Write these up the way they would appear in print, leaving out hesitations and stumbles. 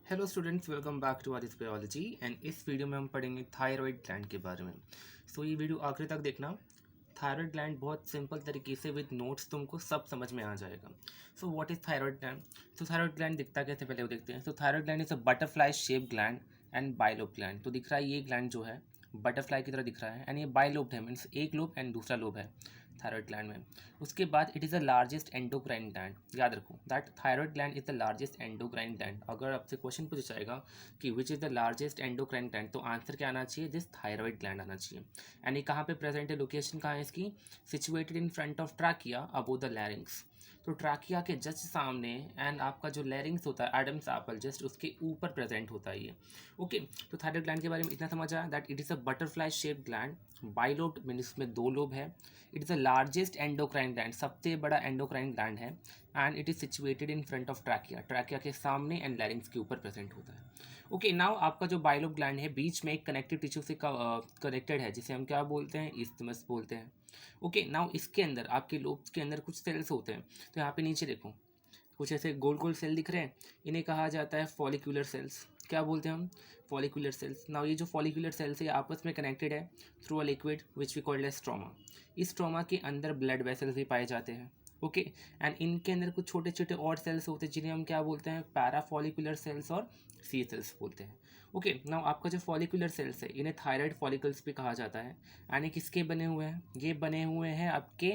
Hello students, welcome back to Aditya biology. And इस video में हम पढ़ेंगे थायराइड ग्लैंड के बारे में। ये वीडियो आखिरी तक देखना। थायराइड ग्लैंड बहुत सिंपल तरीके से विद नोट्स तुमको सब समझ में आ जाएगा। What is thyroid gland? Thyroid gland दिखता कैसे, पहले वो देखते हैं। Thyroid gland is a butterfly shape gland and bilobe gland. तो दिख रहा है ये ग्लैंड जो है बटरफ्लाई की तरह दिख रहा है, एंड ये बाइलोब है, मीन्स एक लोब एंड दूसरा लोब है थायराइड ग्लैंड में। उसके बाद it is the largest endocrine gland. याद रखो that thyroid gland is the largest endocrine gland. अगर आपसे क्वेश्चन पूछा जाएगा कि which is the largest endocrine gland, तो आंसर क्या आना चाहिए? दिस थायराइड ग्लैंड आना चाहिए। एंड ये कहाँ पे प्रेजेंट है, लोकेशन कहाँ है इसकी? Situated in front of trachea above the larynx. तो ट्रैकिया के जस्ट सामने, एंड आपका जो लैरिंग्स होता है एडम्स एप्पल जस्ट उसके ऊपर प्रेजेंट होता है ये। ओके, तो थायराइड ग्लैंड के बारे में इतना समझ आया that it is a butterfly shape gland, bilobed mean इसमें दो लोब है। It is the largest endocrine gland, सबसे बड़ा एंडोक्राइन ग्लैंड है। And it is situated in front of trachea, trachea के सामने एंड लैरिंग्स के ऊपर प्रेजेंट होता है। ओके, नाउ आपका जो बाइलोब ग्लैंड है बीच में एक कनेक्टिव टिश्यू से कनेक्टेड है, जिसे हम क्या बोलते हैं? इस्थमस बोलते हैं। ओके, नाउ इसके अंदर आपके लोब्स के अंदर कुछ सेल्स होते हैं। तो यहाँ पे नीचे देखो, कुछ ऐसे गोल गोल सेल दिख रहे हैं, इन्हें कहा जाता है फॉलिकुलर सेल्स। क्या बोलते हैं हम? Follicular sales. नाउ ये जो फॉलिकुलर सेल्स है आपस में कनेक्टेड है through a liquid which we called as stroma. इस स्ट्रोमा के अंदर ब्लड वेसल्स भी पाए जाते हैं। ओके, एंड इनके अंदर कुछ छोटे छोटे और सेल्स होते हैं जिन्हें हम क्या बोलते हैं? पैराफॉलिकुलर सेल्स और सी सेल्स बोलते हैं। ओके, नाउ आपका जो फॉलिकुलर सेल्स है इन्हें थायराइड फॉलिकल्स भी कहा जाता है। एंड ये किसके बने हुए हैं? ये बने हुए हैं आपके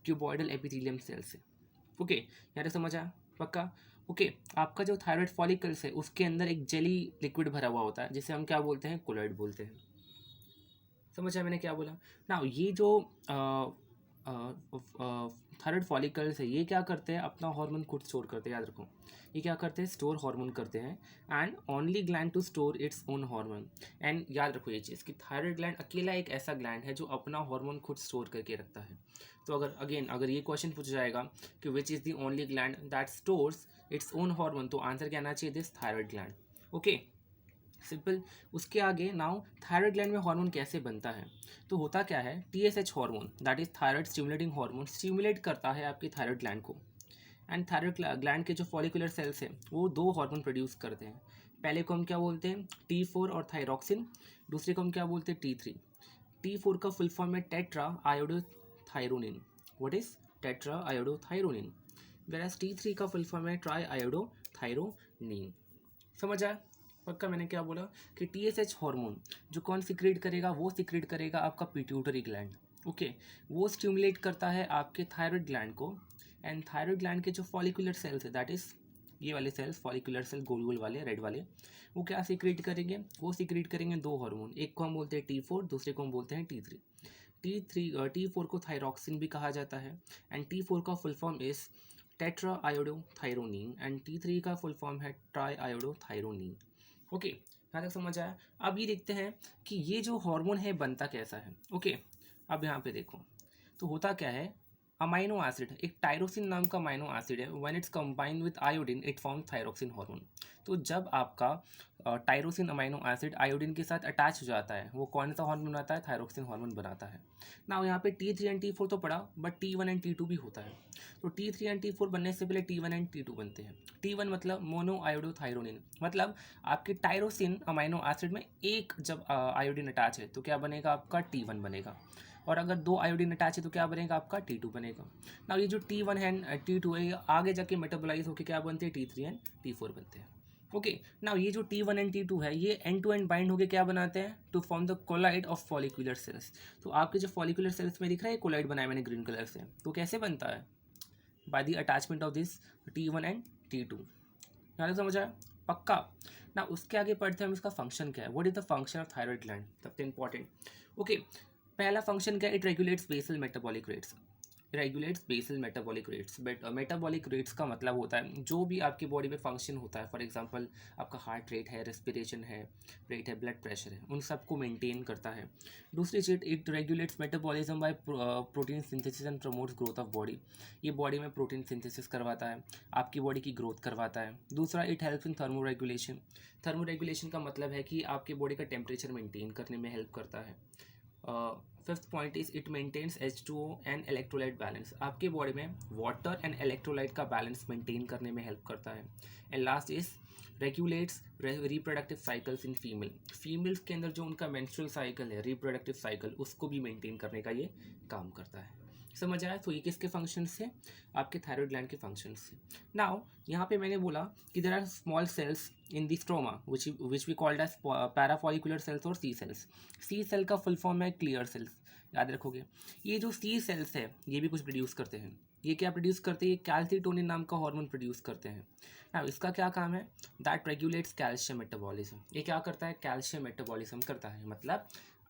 क्यूबॉइडल एपिथेलियम सेल से। ओके, यहाँ तक समझ आया? पक्का? ओके, आपका जो थायराइड फॉलिकल्स है उसके अंदर एक जेली लिक्विड भरा हुआ होता है जिसे हम क्या बोलते हैं? कोलॉइड बोलते हैं। समझ आया मैंने क्या बोला? ना ये जो थायराइड फॉलिकल्स है ये क्या करते हैं? अपना हार्मोन खुद स्टोर करते हैं। याद रखो, ये क्या करते हैं? स्टोर हार्मोन करते हैं। And only gland to store its own hormone. And याद रखो ये चीज़ कि थायराइड ग्लैंड अकेला एक ऐसा ग्लैंड है जो अपना हार्मोन खुद स्टोर करके रखता है। तो अगर ये क्वेश्चन पूछा जाएगा कि which is the only gland that stores it's own hormone, तो आंसर क्या आना चाहिए? This thyroid gland. Okay, simple. उसके आगे नाउ थायराइड ग्लैंड में हार्मोन कैसे बनता है? तो होता क्या है, TSH hormone that is thyroid stimulating hormone stimulate करता है आपकी थायराइड ग्लैंड को। एंड थायराइड ग्लैंड के जो फॉलिकुलर सेल्स हैं वो दो हार्मोन प्रोड्यूस करते हैं। पहले को हम क्या बोलते हैं? T4 और थायरॉक्सिन। दूसरे को हम क्या बोलते हैं? T3। T4 का फुल फॉर्म है tetra iodothyronine. What is tetra iodothyronine? वेराज T3 का फुल फॉर्म है ट्राई आयोडोथायरोनिन। समझ आया? पक्का मैंने क्या बोला कि टीएसएच हार्मोन जो कौन सिक्रेट करेगा? वो सिक्रेट करेगा आपका पिट्यूटरी ग्लैंड। ओके, वो स्टिमुलेट करता है आपके थायराइड ग्लैंड को। एंड थायराइड ग्लैंड के जो फॉलिकुलर सेल्स है दैट इज ये वाले सेल्स, फॉलिकुलर सेल गोल गोल वाले रेड वाले, वो क्या सिक्रेट करेंगे? वो सिक्रेट करेंगे दो हार्मोन, एक को हम बोलते हैं T4, दूसरे को हम बोलते हैं T3। T4 को थायरॉक्सिन भी कहा जाता है। एंड T4 का full form is tetra iodothyronine and T3 का फुल फॉर्म है ट्राई आयोडोथायरोनिन। ओके, यहाँ तक समझ आया? अब ये देखते हैं कि ये जो हार्मोन है बनता कैसा है। ओके, अब यहाँ पे देखो, तो होता क्या है, अमाइनो एसिड, एक टायरोसिन नाम का अमाइनो एसिड है, when it's combined with iodine it form thyroxine hormone. तो जब आपका टायरोसिन अमाइनो एसिड आयोडीन के साथ अटैच हो जाता है वो कौन सा हार्मोन बनाता है? थायरोक्सिन हार्मोन बनाता है ना। यहाँ पे T3 एंड T4 तो पड़ा, बट T1 एंड T2 भी होता है। तो T3 एंड T4 बनने से पहले T1 एंड T2 बनते हैं। T1 मतलब मोनो आयोडोथायरोनिन, मतलब आपके टायरोसिन अमाइनो एसिड में एक जब आयोडीन अटैच है तो क्या बनेगा? आपका T1 बनेगा। और अगर दो आयोडीन अटैच है तो क्या बनेगा? आपका T2 बनेगा। ना ये जो T1 है T2 है, ये आगे जाके मेटाबोलाइज होकर क्या बनते हैं? T3 एंड T4 बनते हैं। ओके, ना ये जो T1 एंड T2 है ये एंड टू एंड बाइंड होकर क्या बनाते हैं? To form the colloid of follicular cells. तो आपके जो फॉलिकुलर सेल्स में दिख रहा है कोलाइड बनाया मैंने ग्रीन कलर से, तो कैसे बनता है? By the attachment of this T1 and T2। यहाँ तक समझ आया? पक्का ना। उसके आगे पढ़ते हैं हम इसका फंक्शन क्या है। What is the function of thyroid gland? सबसे इंपॉर्टेंट। ओके, पहला फंक्शन क्या है? It regulates basal metabolic rates. Regulates basal metabolic rates. But metabolic rates का मतलब होता है जो भी आपकी बॉडी में फंक्शन होता है, फॉर एग्जांपल आपका हार्ट रेट है, रेस्पिरेशन है, रेट है, ब्लड प्रेशर है, उन सबको मेंटेन करता है। दूसरी चीज, it regulates metabolism bye protein synthesis and promotes growth of body. ये बॉडी में प्रोटीन सिंथेसिस करवाता है, आपकी बॉडी की ग्रोथ करवाता है। दूसरा, it helps in thermo regulation. Thermo regulation का मतलब है कि आपकी बॉडी का टेम्परेचर मेंटेन करने में हेल्प करता है। Fifth point is it maintains H2O and electrolyte balance. आपके बॉडी में वाटर एंड इलेक्ट्रोलाइट का बैलेंस मेंटेन करने में हेल्प करता है। And last is regulates reproductive cycles in females के अंदर जो उनका मेंस्ट्रुअल साइकिल है, रिप्रोडक्टिव साइकिल, उसको भी मेंटेन करने का ये काम करता है। समझ आया? तो ये किसके फंक्शन से? आपके थायराइड ग्लैंड के फंक्शन से। नाउ यहाँ पे मैंने बोला कि there are small cells in the stroma which we called as parafollicular cells और सी सेल्स। सी सेल का फुल फॉर्म है क्लियर सेल्स, याद रखोगे। ये जो सी सेल्स है ये भी कुछ प्रोड्यूस करते हैं। ये क्या प्रोड्यूस करते हैं? ये कैल्सिटोनिन नाम का हार्मोन प्रोड्यूस करते हैं। नाउ इसका क्या काम है? That regulates calcium metabolism. ये क्या करता है? कैल्शियम मेटाबॉलिज्म करता है, मतलब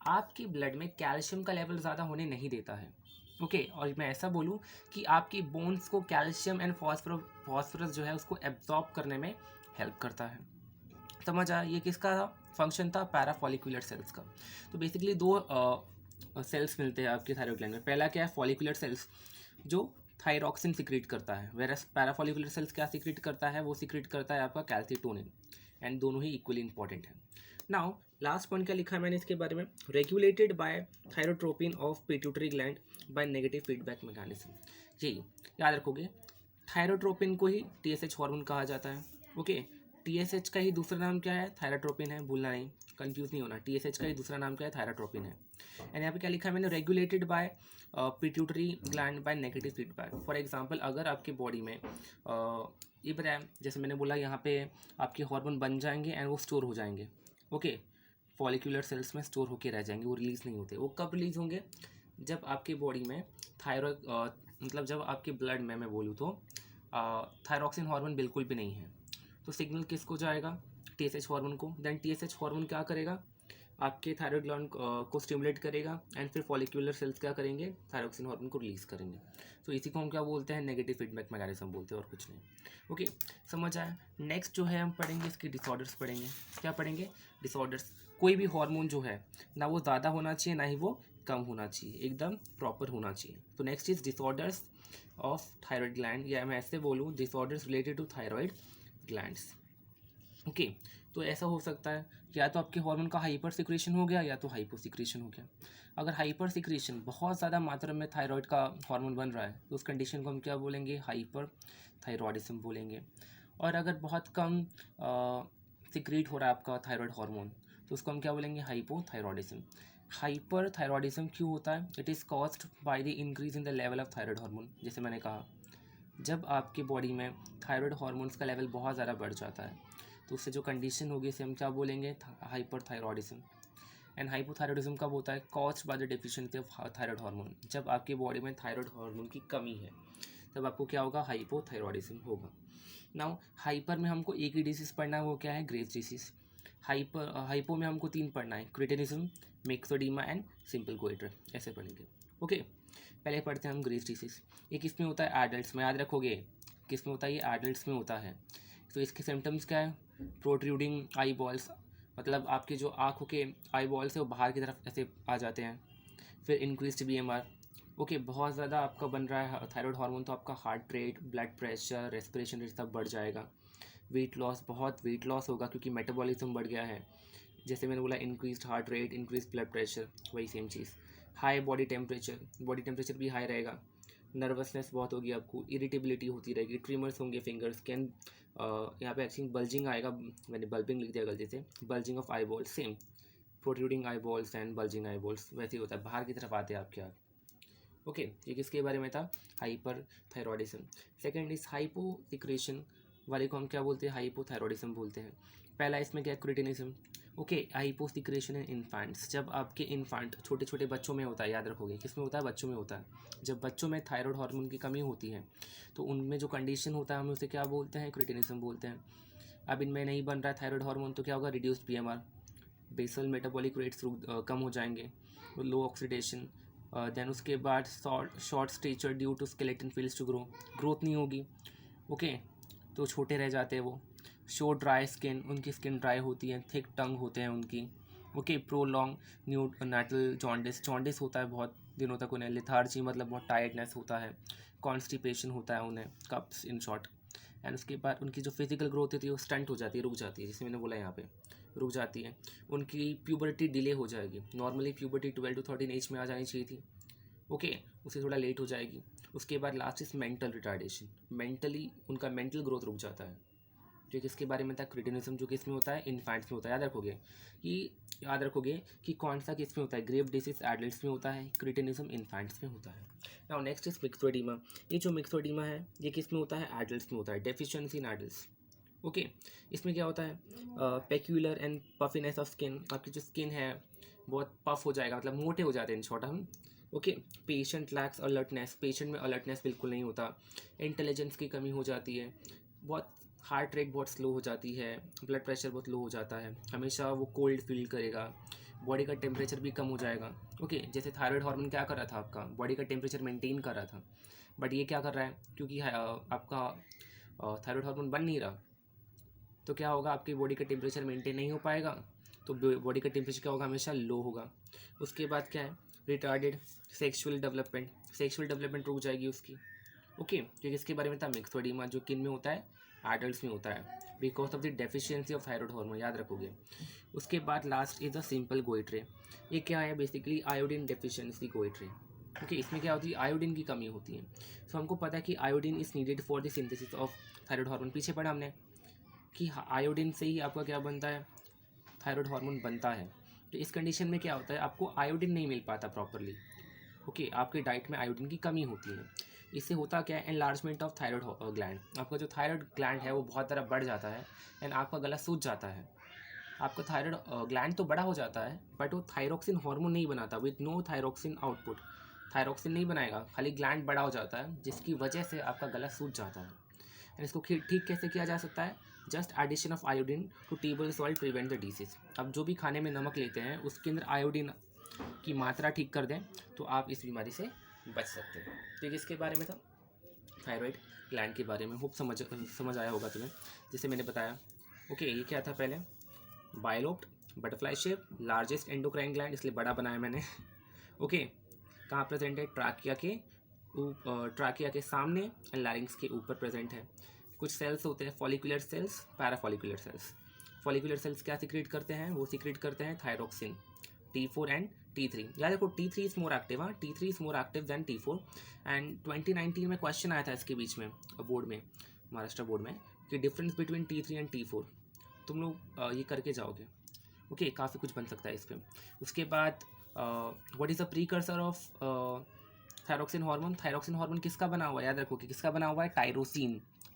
आपकी ब्लड में कैल्शियम का लेवल ज़्यादा होने नहीं देता है। ओके और मैं ऐसा बोलूँ कि आपकी बोन्स को कैल्शियम एंड फॉस्फोरस जो है उसको एब्जॉर्ब करने में हेल्प करता है। समझ आया? ये किसका फंक्शन था? पैराफॉलिकुलर सेल्स का। तो बेसिकली दो सेल्स मिलते हैं आपके थायराइड ग्लैंड में। पहला क्या है? फॉलिकुलर सेल्स जो थायरॉक्सिन सिक्रीट करता है, वेरस पैराफॉलिकुलर सेल्स क्या सिक्रीट करता है? वो सिक्रीट करता है आपका कैल्सिटोनिन। एंड दोनों ही इक्वली इंपॉर्टेंट है। नाउ लास्ट पॉइंट क्या लिखा है मैंने इसके बारे में? Regulated by thyrotropin of pituitary gland by negative feedback mechanism. यही याद रखोगे, थायरोट्रोपिन को ही TSH हार्मोन कहा जाता है। ओके, TSH का ही दूसरा नाम क्या है? थायरोट्रोपिन है, भूलना नहीं, कंफ्यूज नहीं होना। TSH का ही दूसरा नाम क्या है? थायरोट्रोपिन है। एंड यहाँ पे क्या लिखा है मैंने? Regulated by pituitary gland by negative feedback. For example अगर आपके बॉडी में ये बताया, जैसे मैंने बोला यहाँ पे आपके हार्मोन बन जाएंगे एंड वो स्टोर हो जाएंगे। ओके, फॉलिकुलर सेल्स में स्टोर होके रह जाएंगे, वो रिलीज़ नहीं होते। वो कब रिलीज़ होंगे? जब आपकी बॉडी में थायरॉइड मतलब जब आपके ब्लड में मैं बोलूँ तो थायरॉक्सिन हार्मोन बिल्कुल भी नहीं है, तो सिग्नल किसको जाएगा? TSH हार्मोन को। देन TSH हार्मोन क्या करेगा? आपके थायरॉइड ग्लैंड को स्टिमुलेट करेगा एंड फिर फॉलिकुलर सेल्स क्या करेंगे? थायरॉक्सिन हार्मोन को रिलीज़ करेंगे। तो इसी को हम क्या बोलते हैं? नेगेटिव फीडबैक मैकेनिज्म बोलते हैं, और कुछ नहीं। ओके, समझ आया? नेक्स्ट जो है हम पढ़ेंगे इसके डिसऑर्डर्स पढ़ेंगे। क्या पढ़ेंगे? डिसऑर्डर्स। कोई भी हार्मोन जो है ना वो ज़्यादा होना चाहिए ना ही वो कम होना चाहिए, एकदम प्रॉपर होना चाहिए। तो next is disorders of thyroid gland, या मैं ऐसे बोलूँ disorders related to thyroid glands. Okay, तो ऐसा हो सकता है या तो आपके हार्मोन का हाइपर सिक्रेशन हो गया या तो हाइपो सिक्रेशन हो गया। अगर हाइपर सिक्रेशन, बहुत ज़्यादा मात्रा में थायराइड का हार्मोन बन रहा है, तो उस कंडीशन को हम क्या बोलेंगे? हाइपर थायरॉयडिज्म बोलेंगे। और अगर बहुत कम सिक्रीट हो रहा है आपका थायराइड हार्मोन, तो उसको हम क्या बोलेंगे? हाइपोथायरॉयडिज्म। हाइपर थायरॉयडिज्म क्यों होता है? It is caused by the increase in the level of thyroid hormone. जैसे मैंने कहा, जब आपकी बॉडी में थायराइड हार्मोन्स का लेवल बहुत ज़्यादा बढ़ जाता है, तो उससे जो कंडीशन होगी इसे हम क्या बोलेंगे? Hyper thyroidism. एंड हाइपोथायरॉयडिज्म कब होता है? Caused by the deficiency of thyroid hormone. जब आपकी बॉडी में थायराइड हार्मोन की कमी है तब आपको क्या होगा? हाइपोथायरॉयडिज्म होगा। नाउ हाइपर में हमको एक ही डिसीज़ पढ़ना है, वो क्या है? Graves disease. हाइपो में हमको 3 पढ़ना है, क्रिटिनिज्म, मिक्सोडीमा एंड सिंपल गोइटर, ऐसे पढ़ेंगे। ओके, पहले पढ़ते हैं हम ग्रेव्स डिसीज़। ये किस में होता है? एडल्ट्स में, याद रखोगे किस में होता है? ये एडल्ट्स में होता है। तो इसके सिम्टम्स क्या है? प्रोट्रूडिंग आई बॉल्स, मतलब आपके जो आँखों के आई बॉल्स है वो बाहर की तरफ ऐसे आ जाते हैं। फिर इंक्रीज्ड BMR। ओके, बहुत ज़्यादा आपका बन रहा है थायराइड हार्मोन, तो आपका heart rate, blood pressure, respiration rate सब बढ़ जाएगा। वेट लॉस, बहुत वेट लॉस होगा क्योंकि मेटाबॉलिज्म बढ़ गया है। जैसे मैंने बोला increased heart rate, increased blood pressure, वही सेम चीज़। हाई बॉडी टेम्परेचर भी हाई रहेगा। नर्वसनेस बहुत होगी आपको, इरिटेबिलिटी होती रहेगी, ट्रिमर्स होंगे फिंगर्स के। यहाँ पे एक्चुअली बल्जिंग आएगा, मैंने बल्बिंग लिख दिया गलती से, bulging of I balls, same protruding I balls and bulging I balls वैसे ही होता है, बाहर की तरफ आते हैं आपके आँख। ओके, ये किसके बारे में था? Hyper thyroidism. Second is hypo secretion वाले को हम क्या बोलते हैं? हाइपोथायरॉयडिज्म बोलते हैं। पहला इसमें क्या है? Cretinism. Okay, hypo secretion in infants, जब आपके इन्फेंट छोटे छोटे बच्चों में होता है, याद रखोगे किस में होता है? बच्चों में होता है। जब बच्चों में थायराइड हार्मोन की कमी होती है तो उनमें जो कंडीशन होता है हम उसे क्या बोलते हैं? क्रिटिनिज्म बोलते हैं। अब इनमें नहीं बन रहा है थायराइड हार्मोन तो क्या होगा? Reduced BMR, basal metabolic rates कम हो जाएंगे, लो ऑक्सीडेशन। देन उसके बाद short stature due to skeleton fails to growth नहीं होगी। ओके, तो छोटे रह जाते हैं वो। शो ड्राई स्किन, उनकी स्किन ड्राई होती है, थिक टंग होते हैं उनकी। ओके, प्रोलॉन्ग न्यूनाटल जॉन्डिस होता है बहुत दिनों तक उन्हें। लिथार्जी मतलब बहुत टायर्डनेस होता है। कॉन्स्टिपेशन होता है उन्हें, कप्स इन शॉर्ट। एंड उसके बाद उनकी जो फिजिकल ग्रोथ होती है वो स्टंट हो जाती है, रुक जाती है, जैसे मैंने बोला यहाँ पे रुक जाती है। उनकी प्यूबर्टी डिले हो जाएगी, नॉर्मली प्यूबर्टी 12 to 13 एज में आ जानी चाहिए थी, ओके, उससे थोड़ा लेट हो जाएगी। उसके बाद last is mental retardation, mentally उनका मेंटल ग्रोथ रुक जाता है, जो किसके बारे में था, क्रिटिनिज्म, जो किस में होता है, इन्फेंट्स में होता है। याद रखोगे कि कौन सा किस में होता है, ग्रेव डिसीज एडल्ट्स में होता है, क्रिटिनिज्म इन्फेंट्स में होता है। Now next is myxoedema. ये जो मिक्सोडीमा है ये किस में होता है, एडल्ट्स में होता है, डेफिशिएंसी इन एडल्ट्स, ओके। इसमें क्या होता है, peculiar and puffiness of skin, आपकी जो स्किन है बहुत पफ हो जाएगा, मतलब मोटे हो जाते हैं इन शॉर्ट हम, okay. Patient lakhs alertness, patient में अलर्टनेस बिल्कुल नहीं होता, इंटेलिजेंस की कमी हो जाती है, बहुत हार्ट रेट बहुत स्लो हो जाती है, ब्लड प्रेशर बहुत लो हो जाता है, हमेशा वो कोल्ड फील करेगा, बॉडी का टेम्परेचर भी कम हो जाएगा, ओके। जैसे थायराइड हार्मोन क्या कर रहा था, आपका बॉडी का टेम्परेचर मेंटेन कर रहा था, बट ये क्या कर रहा है, क्योंकि आपका थायराइड हार्मोन बन नहीं रहा, तो क्या होगा, आपकी बॉडी का टेम्परेचर मेंटेन नहीं हो पाएगा, तो बॉडी का टेम्परेचर क्या होगा, हमेशा लो होगा। उसके बाद क्या है, रिटार्डेड सेक्सुअल डेवलपमेंट रुक जाएगी उसकी, ओके। तो इसके बारे में था मिक्सोडीमा, जो किन में होता है, एडल्ट्स में होता है, because of the deficiency of thyroid hormone, याद रखोगे। उसके बाद लास्ट इज द सिंपल गोइट्रे। ये क्या है, बेसिकली आयोडीन डेफिशिएंसी गोइट्रे, ओके। इसमें क्या होती है, आयोडीन की कमी होती है। सो हमको पता है कि iodine is needed for the synthesis of thyroid hormone, पीछे पढ़ा हमने कि आयोडीन से ही आपका क्या बनता है, थायराइड हार्मोन बनता है। तो इस कंडीशन में क्या होता है, आपको आयोडीन नहीं मिल पाता प्रॉपरली, ओके। आपके डाइट में आयोडीन की कमी होती है। इससे होता क्या है, एनलार्जमेंट ऑफ थायराइड ग्लैंड, आपका जो थायराइड ग्लैंड है वो बहुत ज़्यादा बढ़ जाता है एंड आपका गला सूज जाता है। आपका थायराइड ग्लैंड तो बड़ा हो जाता है बट वो थायरोक्सिन हार्मोन नहीं बनाता, with no thyroxine output, thyroxine नहीं बनाएगा, खाली ग्लैंड बड़ा हो जाता है, जिसकी वजह से आपका गला सूज जाता है। एंड इसको ठीक कैसे किया जा सकता है, just addition of iodine to table salt prevent the disease. अब जो भी खाने में नमक लेते हैं उसके अंदर आयोडीन की मात्रा ठीक कर दें तो आप इस बीमारी से बच सकते हैं। तो ये किसके बारे में था, थायराइड ग्लैंड के बारे में। होप समझ आया होगा तुम्हें, जैसे मैंने बताया, ओके। ये क्या था, पहले bilobed, butterfly shape, largest endocrine gland, इसलिए बड़ा बनाया मैंने, ओके। कहाँ प्रेजेंट है, ट्राकिया के सामने एंड लैरिंग्स के ऊपर प्रेजेंट है। कुछ सेल्स होते हैं, follicular cells, parafollicular cells. Follicular cells क्या सीक्रेट करते हैं, वो सीक्रेट करते हैं थायरोक्सिन, T4 एंड T3। याद रखो T3 इज मोर एक्टिव, हाँ, T3 is more active then T4। And 2019 में क्वेश्चन आया था इसके बीच में बोर्ड में, महाराष्ट्र बोर्ड में, कि difference between T3 and T4, तुम लोग ये करके जाओगे, ओके। काफ़ी कुछ बन सकता है इस पर। उसके बाद what is the precursor of thyroxine hormone, thyroxine hormone किसका बना हुआ है, याद रखो कि किसका बना हुआ है,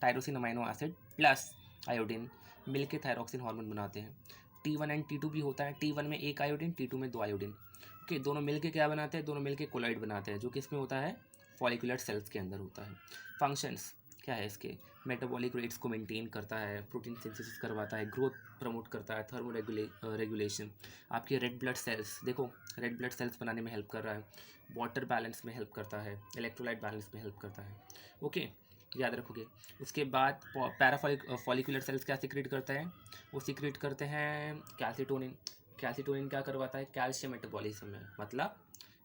tyrosine amino acid plus iodine मिल के थायरोक्सिन हार्मोन बनाते हैं। T1 एंड T2 भी होता है, T1 में एक आयोडीन, T2 में 2 आयोडीन, ओके। दोनों मिलके क्या बनाते हैं, दोनों मिलके कोलॉइड बनाते हैं, जो किस में होता है, फॉलिकुलर सेल्स के अंदर होता है। फंक्शंस क्या है इसके, मेटाबॉलिक रेट्स को मेंटेन करता है, प्रोटीन सिंथेसिस करवाता है, ग्रोथ प्रमोट करता है, थर्मो रेगुलेशन, आपके रेड ब्लड सेल्स, देखो रेड ब्लड सेल्स बनाने में हेल्प कर रहा है, वाटर बैलेंस में हेल्प करता है, इलेक्ट्रोलाइट बैलेंस में हेल्प करता है, ओके, याद रखोगे। उसके बाद फॉलिकुलर सेल्स क्या सीक्रेट करते हैं, वो सीक्रेट करते हैं कैल्सिटोनिन। कैल्सिटोनिन क्या करवाता है, कैल्शियम मेटाबॉलिज्म में, मतलब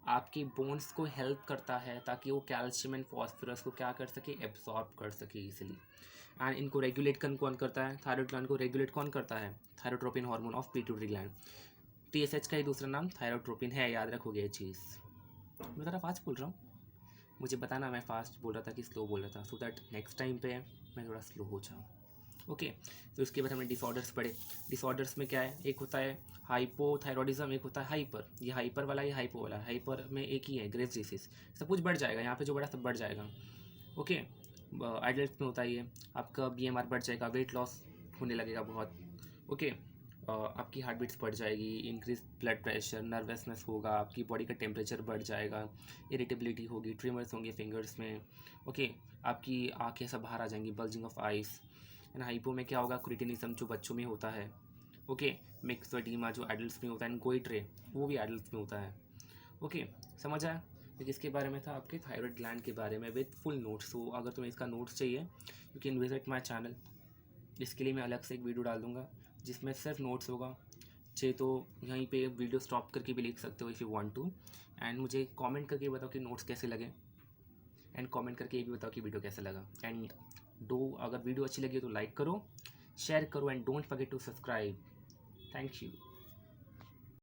आपकी बोन्स को हेल्प करता है ताकि वो कैल्शियम एंड फॉस्फोरस को क्या कर सके, एब्जॉर्ब कर सके इजीली। एंड इनको रेगुलेट कौन करता है, थायराइड ग्लैंड को रेगुलेट कौन करता है, thyrotropin hormone of pituitary gland. TSH का ही दूसरा नाम थायरोट्रोपिन है, याद रखोगे ये चीज़। मैं ज़रा फास्ट बोल रहा हूँ, मुझे बताना मैं फास्ट बोल रहा था कि स्लो बोल रहा था, सो दैट नेक्स्ट टाइम पे मैं थोड़ा स्लो हो जाऊँ, ओके। तो उसके बाद हमने डिसऑर्डर्स पढ़े। डिसऑर्डर्स में क्या है, एक होता है हाइपोथायरॉयडिज्म, एक होता है हाइपर, ये हाइपर वाला, ये हाइपो वाला। हाइपर में एक ही है, ग्रेव्स डिसीज, सब कुछ बढ़ जाएगा, यहाँ पे जो बड़ा सब बढ़ जाएगा, ओके। एडल्ट में होता है ये, आपका BMR बढ़ जाएगा, वेट लॉस होने लगेगा बहुत, ओके। आपकी हार्ट बीट्स बढ़ जाएगी, इंक्रीज ब्लड प्रेशर, नर्वसनेस होगा, आपकी बॉडी का टेम्परेचर बढ़ जाएगा, इरिटेबिलिटी होगी, ट्रिमर्स होंगे फिंगर्स में, ओके। आपकी आँखें सब बाहर आ जाएंगी, bulging of ice. And hypo में क्या होगा, क्रिटिनिज्म जो बच्चों में होता है, ओके। मिक्सोडीमा जो एडल्ट्स में होता है, एंड गोइट्रे वो भी एडल्ट्स में होता है, ओके। समझ आया। तो किसके बारे में था, आपके थायराइड ग्लैंड के बारे में विद फुल नोट्स। तो अगर तुम्हें इसका नोट्स चाहिए you can visit my channel, इसके लिए मैं अलग से एक वीडियो डाल दूँगा जिसमें सिर्फ नोट्स होगा। चाहिए तो यहीं पे वीडियो स्टॉप करके भी लिख सकते हो if you want to. And मुझे कमेंट करके बताओ कि नोट्स कैसे लगे, एंड कमेंट करके ये भी बताओ कि वीडियो कैसा लगा। एंड अगर वीडियो अच्छी लगी तो लाइक करो, शेयर करो and don't forget to subscribe. Thank you.